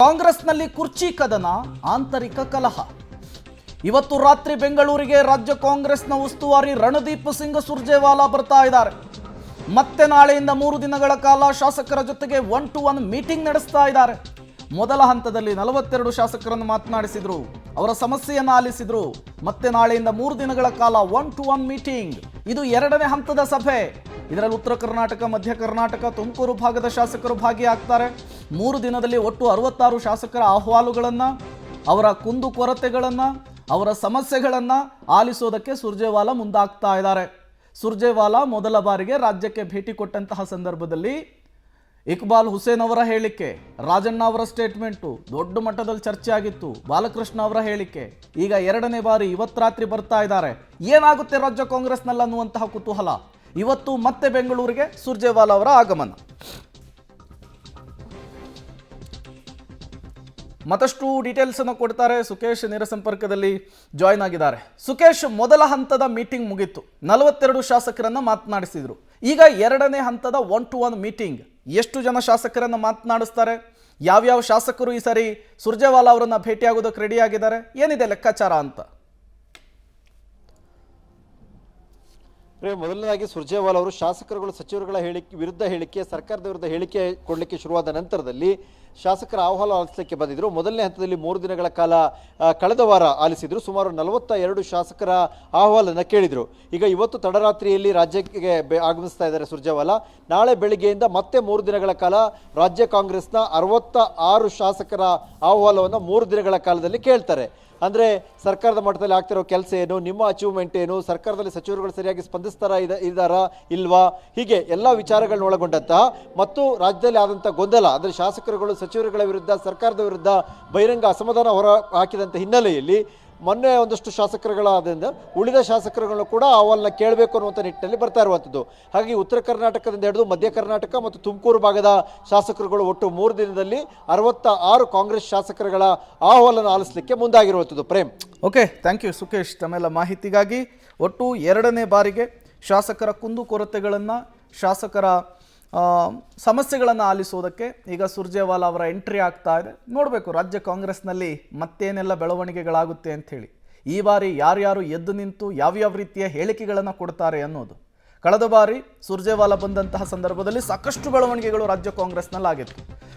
ಕಾಂಗ್ರೆಸ್ನಲ್ಲಿ ಕುರ್ಚಿ ಕದನ, ಆಂತರಿಕ ಕಲಹ. ಇವತ್ತು ರಾತ್ರಿ ಬೆಂಗಳೂರಿಗೆ ರಾಜ್ಯ ಕಾಂಗ್ರೆಸ್ನ ಉಸ್ತುವಾರಿ ರಣದೀಪ್ ಸಿಂಗ್ ಸುರ್ಜೇವಾಲಾ ಬರ್ತಾ ಇದ್ದಾರೆ. ಮತ್ತೆ ನಾಳೆಯಿಂದ 3 ದಿನಗಳ ಕಾಲ ಶಾಸಕರ ಜೊತೆಗೆ 1-to-1 ಮೀಟಿಂಗ್ ನಡೆಸ್ತಾ ಇದ್ದಾರೆ. ಮೊದಲ ಹಂತದಲ್ಲಿ 42 ಶಾಸಕರನ್ನು ಮಾತನಾಡಿಸಿದ್ರು, ಅವರ ಸಮಸ್ಯೆಯನ್ನು ಆಲಿಸಿದ್ರು. ಮತ್ತೆ ನಾಳೆಯಿಂದ 3 ದಿನಗಳ ಕಾಲ 1-to-1 ಮೀಟಿಂಗ್. ಇದು 2ನೇ ಹಂತದ ಸಭೆ. ಇದರಲ್ಲಿ ಉತ್ತರ ಕರ್ನಾಟಕ, ಮಧ್ಯ ಕರ್ನಾಟಕ, ತುಮಕೂರು ಭಾಗದ ಶಾಸಕರು ಭಾಗಿಯಾಗ್ತಾರೆ. 3 ದಿನದಲ್ಲಿ ಒಟ್ಟು 66 ಶಾಸಕರ ಅಹವಾಲುಗಳನ್ನು, ಅವರ ಕುಂದುಕೊರತೆಗಳನ್ನು, ಅವರ ಸಮಸ್ಯೆಗಳನ್ನು ಆಲಿಸೋದಕ್ಕೆ ಸುರ್ಜೇವಾಲಾ ಮುಂದಾಗ್ತಾ ಇದ್ದಾರೆ. ಸುರ್ಜೇವಾಲಾ ಮೊದಲ ಬಾರಿಗೆ ರಾಜ್ಯಕ್ಕೆ ಭೇಟಿ ಕೊಟ್ಟಂತಹ ಸಂದರ್ಭದಲ್ಲಿ ಇಕ್ಬಾಲ್ ಹುಸೇನ್ ಅವರ ಹೇಳಿಕೆ, ರಾಜಣ್ಣ ಅವರ ಸ್ಟೇಟ್ಮೆಂಟು ದೊಡ್ಡ ಮಟ್ಟದಲ್ಲಿ ಚರ್ಚೆ ಆಗಿತ್ತು. ಬಾಲಕೃಷ್ಣ ಅವರ ಹೇಳಿಕೆ. ಈಗ 2ನೇ ಬಾರಿ ಇವತ್ತು ರಾತ್ರಿ ಬರ್ತಾ ಇದ್ದಾರೆ. ಏನಾಗುತ್ತೆ ರಾಜ್ಯ ಕಾಂಗ್ರೆಸ್ನಲ್ಲಿ ಅನ್ನುವಂತಹ ಕುತೂಹಲ. ಇವತ್ತು ಮತ್ತೆ ಬೆಂಗಳೂರಿಗೆ ಸುರ್ಜೇವಾಲಾ ಅವರ ಆಗಮನ. ಮತ್ತಷ್ಟು ಡೀಟೇಲ್ಸ್ ಅನ್ನು ಕೊಡ್ತಾರೆ ಸುಕೇಶ್, ನೇರ ಸಂಪರ್ಕದಲ್ಲಿ ಜಾಯ್ನ್ ಆಗಿದ್ದಾರೆ. ಸುಕೇಶ್, ಮೊದಲ ಹಂತದ ಮೀಟಿಂಗ್ ಮುಗಿತು, 42 ಶಾಸಕರನ್ನ ಮಾತನಾಡಿಸಿದ್ರು. ಈಗ 2ನೇ ಹಂತದ 1-to-1 ಮೀಟಿಂಗ್. ಎಷ್ಟು ಜನ ಶಾಸಕರನ್ನ ಮಾತನಾಡಿಸ್ತಾರೆ? ಯಾವ್ಯಾವ ಶಾಸಕರು ಈ ಸಾರಿ ಸುರ್ಜೇವಾಲಾ ಅವರನ್ನ ಭೇಟಿಯಾಗೋದಕ್ಕೆ ರೆಡಿ ಆಗಿದ್ದಾರೆ? ಏನಿದೆ ಲೆಕ್ಕಾಚಾರ ಅಂತ? ಮೊದಲನೇದಾಗಿ ಸುರ್ಜೇವಾಲಾ ಅವರು ಶಾಸಕರುಗಳು ಸಚಿವರುಗಳ ವಿರುದ್ಧ ಹೇಳಿಕೆ, ಸರ್ಕಾರದ ವಿರುದ್ಧ ಹೇಳಿಕೆ ಕೊಡಲಿಕ್ಕೆ ಶುರುವಾದ ನಂತರದಲ್ಲಿ ಶಾಸಕರ ಅಹವಾಲು ಆಲಿಸಲಿಕ್ಕೆ ಬಂದಿದ್ದರು. ಮೊದಲನೇ ಹಂತದಲ್ಲಿ 3 ದಿನಗಳ ಕಾಲ ಕಳೆದ ವಾರ ಆಲಿಸಿದ್ರು. ಸುಮಾರು 42 ಶಾಸಕರ ಅಹವಾಲನ್ನು ಕೇಳಿದರು. ಈಗ ಇವತ್ತು ತಡರಾತ್ರಿಯಲ್ಲಿ ರಾಜ್ಯಕ್ಕೆ ಆಗಮಿಸ್ತಾ ಇದ್ದಾರೆ ಸುರ್ಜೇವಾಲಾ. ನಾಳೆ ಬೆಳಿಗ್ಗೆಯಿಂದ ಮತ್ತೆ 3 ದಿನಗಳ ಕಾಲ ರಾಜ್ಯ ಕಾಂಗ್ರೆಸ್ನ 66 ಶಾಸಕರ ಅಹವಾಲವನ್ನು 3 ದಿನಗಳ ಕಾಲದಲ್ಲಿ ಕೇಳ್ತಾರೆ. ಅಂದರೆ ಸರ್ಕಾರದ ಮಟ್ಟದಲ್ಲಿ ಆಗ್ತಿರೋ ಕೆಲಸ ಏನು, ನಿಮ್ಮ ಅಚೀವ್ಮೆಂಟ್ ಏನು, ಸರ್ಕಾರದಲ್ಲಿ ಸಚಿವರುಗಳು ಸರಿಯಾಗಿ ಇದ್ದಾರಾ ಇಲ್ವಾ, ಹೀಗೆ ಎಲ್ಲ ವಿಚಾರಗಳನ್ನ ಒಳಗೊಂಡಂತಹ ಮತ್ತು ರಾಜ್ಯದಲ್ಲಿ ಆದಂಥ ಗೊಂದಲ, ಅಂದರೆ ಶಾಸಕರುಗಳು ಸಚಿವರುಗಳ ವಿರುದ್ಧ, ಸರ್ಕಾರದ ವಿರುದ್ಧ ಬಹಿರಂಗ ಅಸಮಾಧಾನ ಹೊರ ಹಾಕಿದಂಥ ಹಿನ್ನೆಲೆಯಲ್ಲಿ ಮೊನ್ನೆ ಒಂದಷ್ಟು ಶಾಸಕರುಗಳಾದ್ರಿಂದ ಉಳಿದ ಶಾಸಕರುಗಳನ್ನು ಕೂಡ ಅಹವಾಲನ್ನ ಕೇಳಬೇಕು ಅನ್ನುವಂಥ ನಿಟ್ಟಿನಲ್ಲಿ ಬರ್ತಾ ಇರುವಂಥದ್ದು. ಹಾಗಾಗಿ ಉತ್ತರ ಕರ್ನಾಟಕದಿಂದ ಹಿಡಿದು ಮಧ್ಯ ಕರ್ನಾಟಕ ಮತ್ತು ತುಮಕೂರು ಭಾಗದ ಶಾಸಕರುಗಳು ಒಟ್ಟು 3 ದಿನದಲ್ಲಿ 66 ಕಾಂಗ್ರೆಸ್ ಶಾಸಕರುಗಳ ಅಹವಾಲನ್ನು ಆಲಿಸಲಿಕ್ಕೆ ಮುಂದಾಗಿರುವಂಥದ್ದು. Prem, okay, thank you Sukesh ತಮ್ಮೆಲ್ಲ ಮಾಹಿತಿಗಾಗಿ. ಒಟ್ಟು 2ನೇ ಬಾರಿಗೆ ಶಾಸಕರ ಕುಂದುಕೊರತೆಗಳನ್ನು, ಶಾಸಕರ ಸಮಸ್ಯೆಗಳನ್ನು ಆಲಿಸೋದಕ್ಕೆ ಈಗ ಸುರ್ಜೇವಾಲಾ ಅವರ ಎಂಟ್ರಿ ಆಗ್ತಾ ಇದೆ. ನೋಡಬೇಕು ರಾಜ್ಯ ಕಾಂಗ್ರೆಸ್ನಲ್ಲಿ ಮತ್ತೇನೆಲ್ಲ ಬೆಳವಣಿಗೆಗಳಾಗುತ್ತೆ ಅಂಥೇಳಿ. ಈ ಬಾರಿ ಯಾರ್ಯಾರು ಎದ್ದು ನಿಂತು ಯಾವ್ಯಾವ ರೀತಿಯ ಹೇಳಿಕೆಗಳನ್ನು ಕೊಡ್ತಾರೆ ಅನ್ನೋದು. ಕಳೆದ ಬಾರಿ ಸುರ್ಜೇವಾಲಾ ಬಂದಂತಹ ಸಂದರ್ಭದಲ್ಲಿ ಸಾಕಷ್ಟು ಬೆಳವಣಿಗೆಗಳು ರಾಜ್ಯ ಕಾಂಗ್ರೆಸ್ನಲ್ಲಿ ಆಗಿತ್ತು.